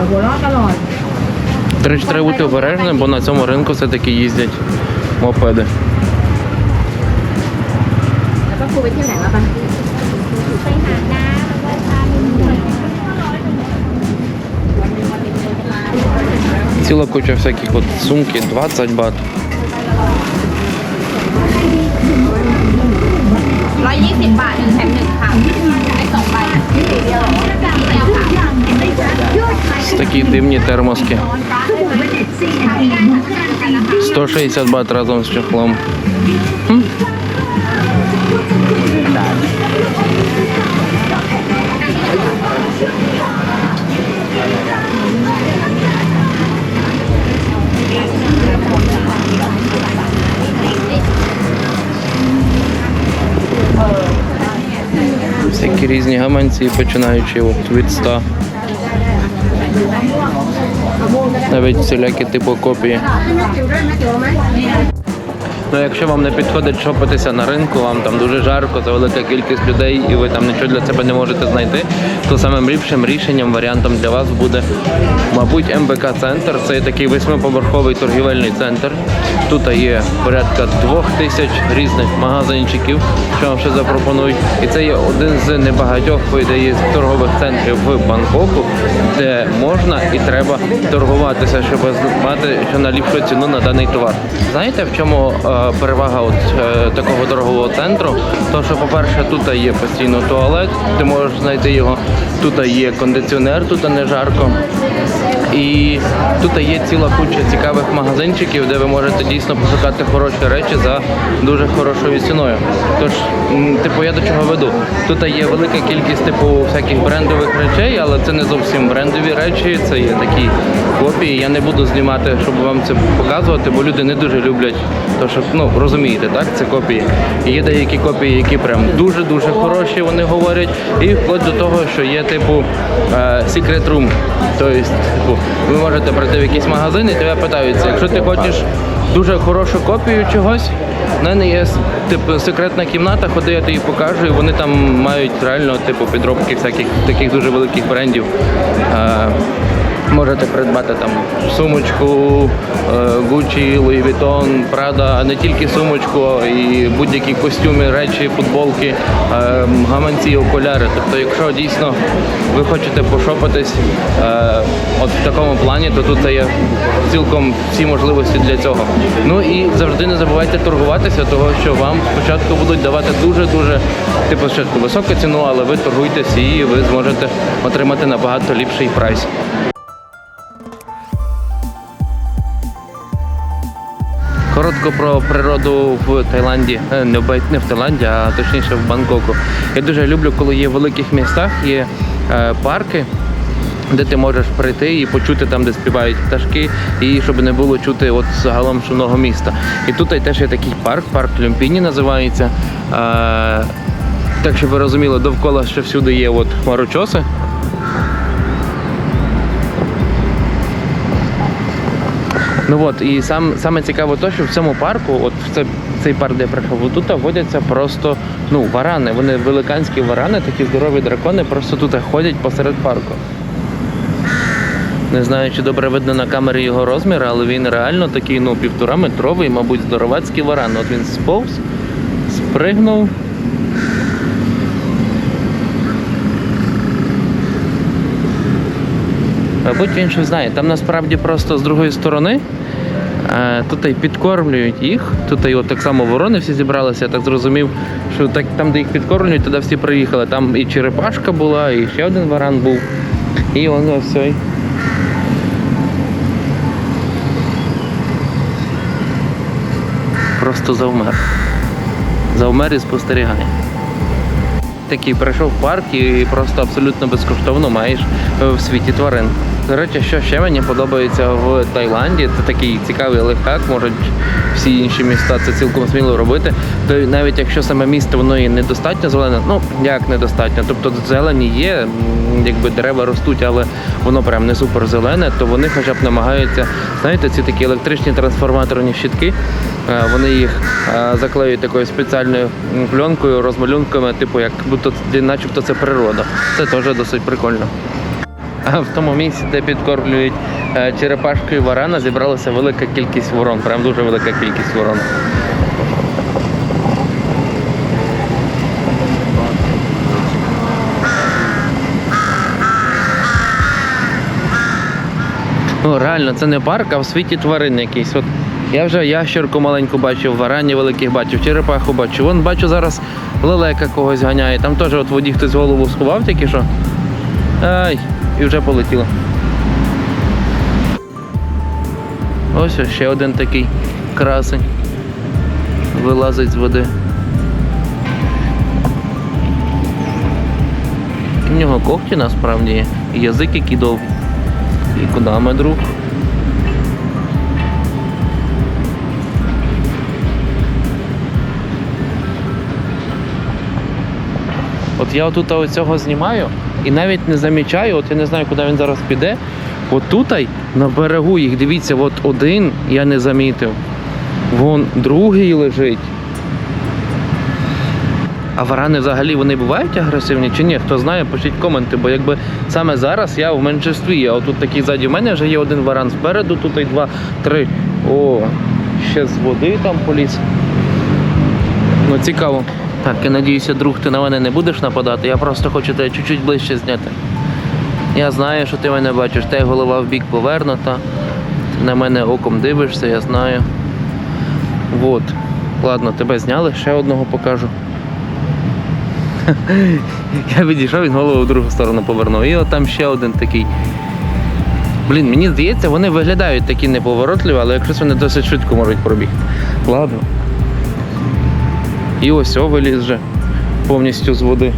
หัวเราะตลอด До речі, треба бути обережним, бо на цьому ринку все-таки їздять мопеди. แล้วก็ครูไปเที่ยวไหนมาปะไปหาน้ำแล้วก็พาไป Ціла куча всяких от сумки, 20 бат. 120 บาท1แถม1ค่ะได้2ใบสีเดียวเหรอไม่เอาค่ะ Такі дивні термоски. 160 бат разом з чохлом. Всякі різні гаманці, починаючи от від 100. Навіть всілякі типу копії. Ну, якщо вам не підходить шопитися на ринку, вам там дуже жарко, це велика кількість людей і ви там нічого для себе не можете знайти, то самим ліпшим рішенням, варіантом для вас буде, мабуть, МБК-центр. Це такий 8-поверховий торгівельний центр. Тут є порядка 2000 різних магазинчиків, що вам ще запропонують. І це є один з небагатьох, по ідеї, торгових центрів в Бангкоку, де можна і треба торгуватися, щоб мати що найліпшу ціну на даний товар. Знаєте, в чому перевага такого торгового центру? То, що, по-перше, тут є постійно туалет, ти можеш знайти його, тут є кондиціонер, тут не жарко. І тут є ціла куча цікавих магазинчиків, де ви можете дійсно пошукати хороші речі за дуже хорошою ціною. Тож, типу, я до чого веду? Тут є велика кількість типу всяких брендових речей, але це не зовсім брендові речі, це є такі копії. Я не буду знімати, щоб вам це показувати, бо люди не дуже люблять. То, що, ну, розумієте, так, це копії. І є деякі копії, які прям дуже-дуже хороші, вони говорять. І вплоть до того, що є типу secret room. Тобто, типу, ви можете прийти в якийсь магазин і тебе питаються, якщо ти хочеш дуже хорошу копію чогось, в мене є типу секретна кімната, ходи, я тобі покажу, і вони там мають реально типу підробки всяких таких дуже великих брендів. Можете придбати там сумочку, Gucci, Louis Vuitton, Prada, а не тільки сумочку, і будь-які костюми, речі, футболки, гаманці, окуляри. Тобто, якщо дійсно ви хочете пошопитись от в такому плані, то тут є цілком всі можливості для цього. Ну і завжди не забувайте торгуватися, того що вам спочатку будуть давати дуже-дуже типу спочатку високу ціну, але ви торгуйтесь і ви зможете отримати набагато ліпший прайс. Коротко про природу в Таїланді, не в Таїланді, а точніше в Бангкоку. Я дуже люблю, коли є в великих містах, є парки, де ти можеш прийти і почути там, де співають пташки, і щоб не було чути от загалом шумного міста. І тут теж є такий парк Люмпіні називається. Так, щоб ви розуміли, довкола ще всюди є от хмарочоси. Ну от, і саме цікаво те, що в цьому парку, от в цей парк, де я прийшов, тут водяться просто варани. Вони великанські варани, такі здорові дракони, просто тут ходять посеред парку. Не знаю, чи добре видно на камері його розмір, але він реально такий, 1,5-метровий, мабуть, здоровацький варан. От він сповз, спригнув. Мабуть, він щось знає. Там насправді просто з другої сторони тут і підкормлюють їх. Тут і от так само ворони всі зібралися. Я так зрозумів, що так, там, де їх підкормлюють, туди всі приїхали. Там і черепашка була, і ще один варан був. І воно все. Просто завмер. Завмер і спостерігає. Такий прийшов в парк і просто абсолютно безкоштовно маєш в світі тварин. До речі, що ще мені подобається в Таїланді, це такий цікавий лайфхак, можуть всі інші міста це цілком сміло робити, то навіть якщо саме місто воно і недостатньо зелене, як недостатньо, тобто зелені є, якби дерева ростуть, але воно прям не супер зелене, то вони хоча б намагаються, знаєте, ці такі електричні трансформаторні щитки, вони їх заклеюють такою спеціальною пленкою, розмалюнками, типу як будто начебто це природа. Це теж досить прикольно. А в тому місці, де підкормлюють черепашки і варана, зібралася велика кількість ворон. Прям дуже велика кількість ворон. Ну, реально, це не парк, а в світі тварин якийсь. От я вже ящерку маленьку бачив, варані великих бачив, черепаху бачив. Вон бачу зараз лелека когось ганяє. Там теж от в воді хтось голову сховав тільки що. Ай, і вже полетіло. Ось ще один такий красень. Вилазить з води. У нього когті насправді є. І язик який довгий. І куди ми, друг? От я отут оцього знімаю і навіть не замічаю, от я не знаю, куди він зараз піде. От тут на берегу їх, дивіться, от один я не замітив. Вон другий лежить. А варани взагалі вони бувають агресивні чи ні? Хто знає, пишіть коменти, бо якби саме зараз я в меншинстві, а отут такий ззаді в мене вже є один варан спереду, тут і 2, 3. О, ще з води там поліз. Ну цікаво. Так, я надіюся, друг, ти на мене не будеш нападати, я просто хочу тебе чуть-чуть ближче зняти. Я знаю, що ти мене бачиш, та й голова в бік повернута. Ти на мене оком дивишся, я знаю. Вот. Ладно, тебе зняли, ще одного покажу. Я відійшов, він голову в другу сторону повернув. І от там ще один такий. Блін, мені здається, вони виглядають такі неповоротливі, але якщо вони досить швидко можуть пробігти. Ладно. І ось виліз вже повністю з води.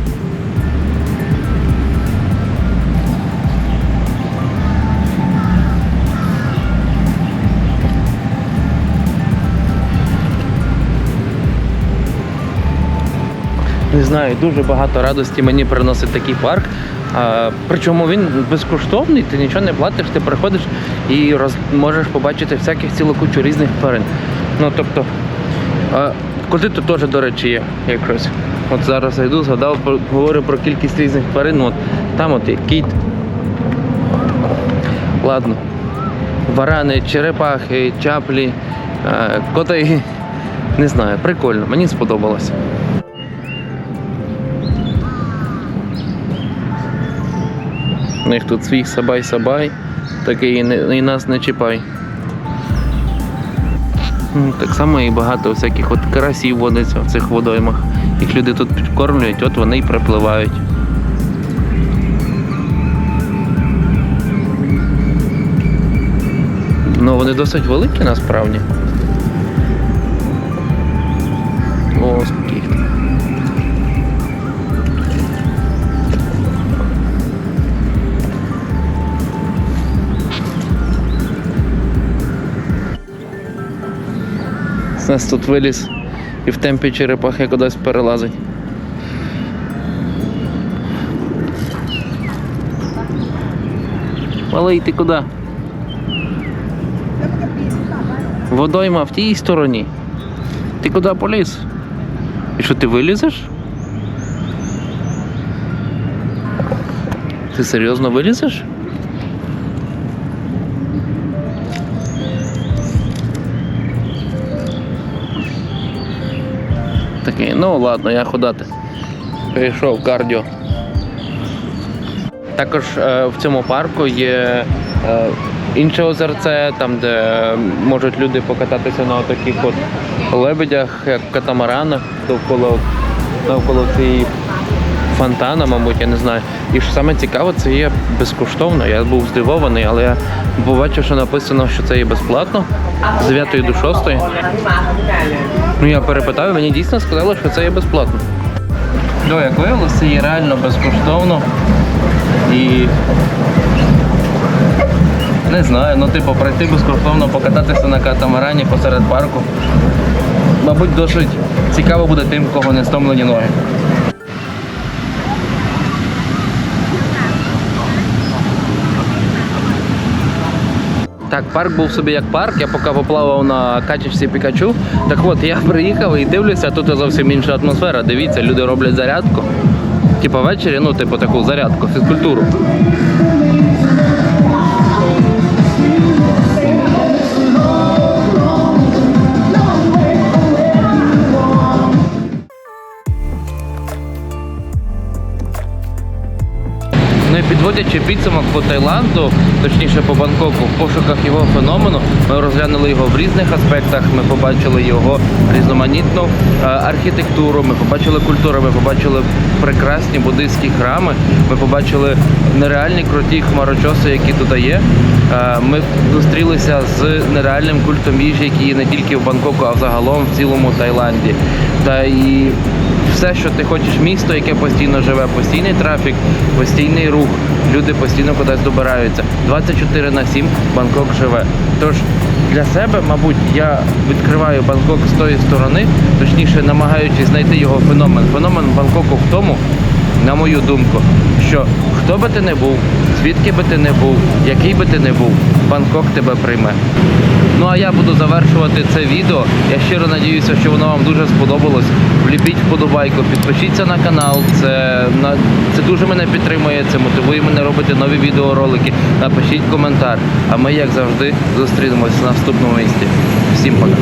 Не знаю, дуже багато радості мені приносить такий парк. Причому він безкоштовний, ти нічого не платиш, ти приходиш і можеш побачити всяких цілу кучу різних тварин. Ну тобто, коти тут теж, до речі, є якось. От зараз я йду, згадав, говорю про кількість різних тварин. От там от є кіт. Ладно. Варани, черепахи, чаплі, коти. Не знаю, прикольно, мені сподобалося. У них тут свій сабай-сабай, такий і нас не чіпай. Так само і багато всяких от карасів водиться в цих водоймах. Їх люди тут підкормлюють, от вони й припливають. Ну вони досить великі насправді. О, скільки їх там. У нас тут виліз і в темпі черепахи кудись перелазить. Малий, ти куди? Водойма в тій стороні. Ти куди поліз? І що, ти вилізеш? Ти серйозно вилізеш? Такий, ну ладно, я ходати. Прийшов кардіо. Також в цьому парку є інше озерце, там де можуть люди покататися на таких от лебедях, як катамаранах, навколо цієї фонтана, мабуть, я не знаю. І що саме цікаве, це є безкоштовно. Я був здивований, але я побачив, що написано, що це є безплатно з 9 до 6. Ну я перепитав, мені дійсно сказали, що це є безплатно. Як виявилося, це є реально безкоштовно. І не знаю, ну типу пройти безкоштовно, покататися на катамарані посеред парку. Мабуть, досить цікаво буде тим, кого не стомлені ноги. Так, парк був собі як парк, я поки поплавав на качечці Пікачу. Так от, я приїхав і дивлюся, тут зовсім інша атмосфера. Дивіться, люди роблять зарядку. Типа ввечері, ну типу таку зарядку, фізкультуру. Підводячи підсумок по Таїланду, точніше по Бангкоку, в пошуках його феномену, ми розглянули його в різних аспектах. Ми побачили його різноманітну архітектуру, ми побачили культуру, ми побачили прекрасні буддийські храми, ми побачили нереальні круті хмарочоси, які тут є. Ми зустрілися з нереальним культом їжі, який є не тільки в Бангкоку, а взагалом в цілому Таїланді. Та і все, що ти хочеш, місто, яке постійно живе, постійний трафік, постійний рух, люди постійно кудись добираються. 24/7 Бангкок живе. Тож для себе, мабуть, я відкриваю Бангкок з тої сторони, точніше намагаючись знайти його феномен. Феномен Бангкоку в тому, на мою думку, що хто би ти не був, звідки би ти не був, який би ти не був, Бангкок тебе прийме. Ну а я буду завершувати це відео. Я щиро надіюся, що воно вам дуже сподобалось. Вліпіть вподобайку, підпишіться на канал. Це дуже мене підтримує, це мотивує мене робити нові відеоролики. Напишіть коментар. А ми, як завжди, зустрінемось в наступному місці. Всім пока.